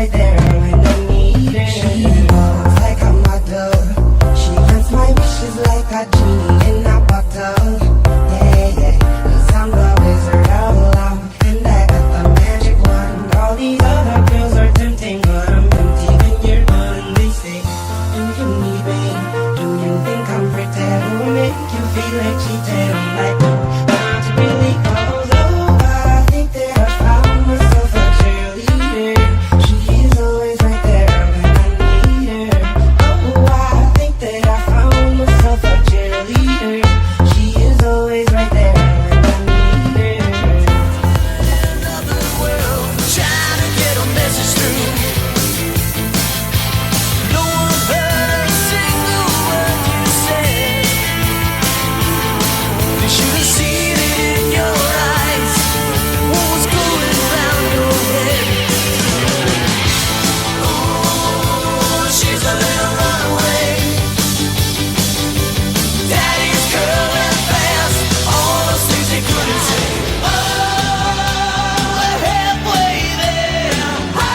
right there when I need her. She moves like a model. She grants my wishes like a genie in a bottle. Yeah, yeah, 'cause I'm the wizard of love, and I got the magic wand. All these other girls are tempting, but I'm empty when you're gone. They say, and you need me. Do you think I'm pretty? Will make you feel like cheating? I'm like, but it really goes over. I think that I found myself a cheerleader. She is always right there when I need her. Oh, I think that I found myself a cheerleader. She is always right there when I need her. Another world, trying to get a message through. No one heard a single word you said. They should have seen it in your eyes. What was going around your head? Ooh, she's a little runaway. Daddy's curling fast. All those things he couldn't say. Oh, we're halfway there. Oh,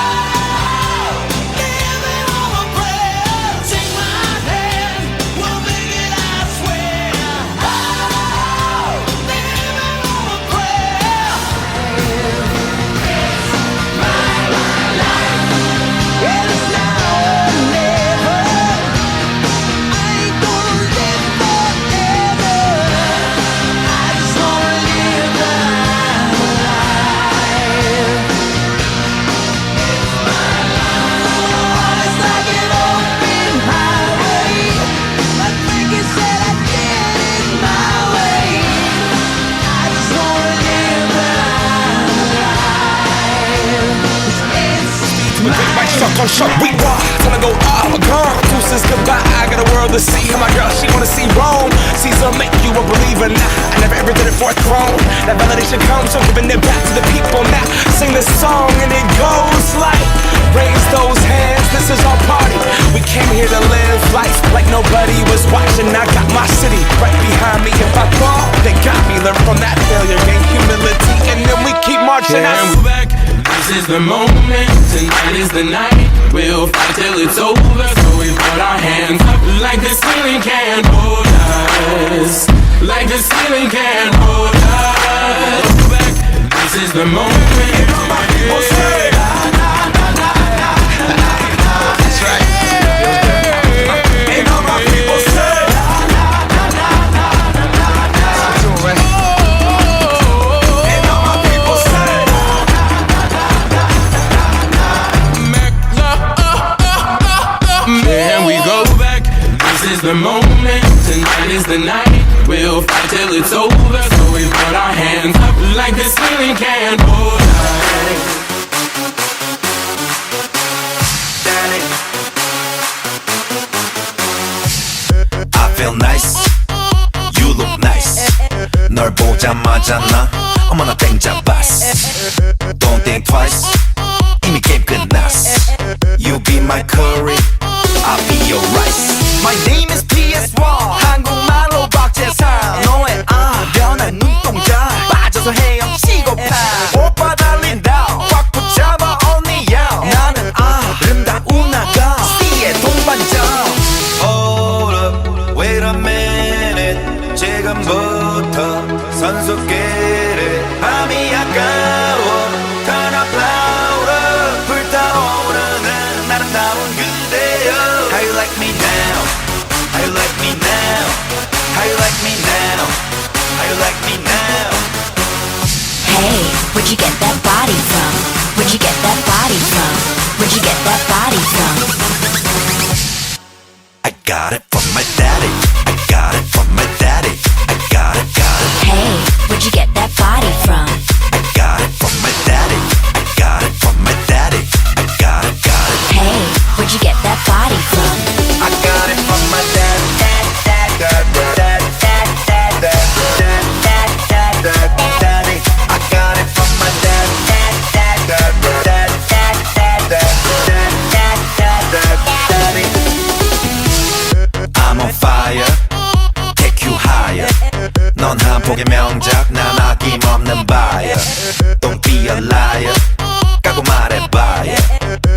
living on a prayer. Take my hand, we'll make it, I swear. Oh, living on a prayer. It's now or never. I ain't gonna live forever. I just wanna live my life. It's like an open highway. I think it said I did it my way. I just wanna live my life. We big mic truck on truck, we rock. Time to go up, gone. Deuces goodbye. I got a world to see. And my girl, she wanna see Rome. Caesar make you a believer. Nah, I never ever did it for a throne. That validation comes from giving it back to the people. Now sing this song and it goes like, raise those hands. This is our party. We came here to live life like nobody was watching. I got my city right behind me. If I fall, they got me. Learn from that failure, gain humility, and then we keep marching. And we're back. This is the moment, tonight is the night. We'll fight till it's over. So we put our hands up like the ceiling can't hold us. Like the ceiling can't hold us. We're back. This is the moment. That's right. And all my people say, and all my people say, and we go back. This is the moment, tonight is the night. We'll fight till it's over. So we put our hands up like the ceiling can't hold us. I feel nice, you look nice. 널 보자마자 나 어머나 땡 잡았어. Don't think twice, 이미 게임 끝났어. You be my curry, I'll be your rice. My name is PS1, 한국말로 박재상. 너의 변한 눈동자 빠져서 헤엄치고파. 오빠 달린다, 꽉 붙잡아 only you. 나는 아름다운 아가, C의 동반자. Hold up, wait a minute. 지금부터 선수끼리 밤이 아까워. Turn up louder, 불타오르는 아름다운 그대여. How you like me now? How you like me now? How you like me now? How you like me now? Hey, where'd you get that body from? Where'd you get that body from? Where'd you get that body from? I got it from my daddy. I got it from my daddy. I got it, got it. Hey, where'd you get that body from? I got it from my daddy. I got it from my daddy. I got it, got it. Hey, where'd you get that body from? I got it from my dad. Dad, dad, dad, dad, dad, dad, dad, dad, dad, daddy. I got it from my dad. Dad, dad, dad, dad, dad, dad, dad, dad, dad, daddy. I'm on fire, take you higher. 넌 한 폭의 명작, 난 아낌없는 buyer. Don't be a liar, 까고 말해봐요.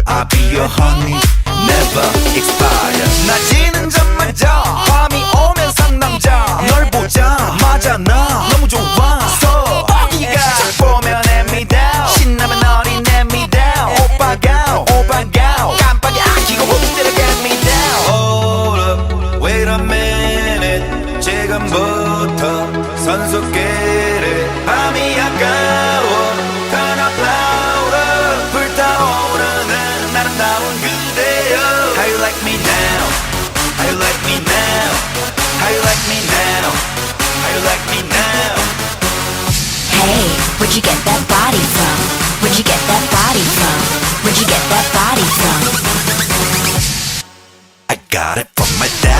I'll I'll be your honey, never expire. 낮이는 잠마자 밤이 오면 상남자. 널 보자마자 나 너무 좋아서 뻐기가 딱 보면 hand me down. 신나면 어린 hand me down. 오빠가 깜빡이 안 켜고 훅 때려 get me down. Hold up, wait a minute. 지금부터 선수끼리 밤이 아까워. Turn up louder. 불타오르는 아름다운 그대여. How you like me now? How you like me now? How you like me now? How you like me now? Hey, where'd you get that body from? Where'd you get that body from? Where'd you get that body from? I got it from my dad.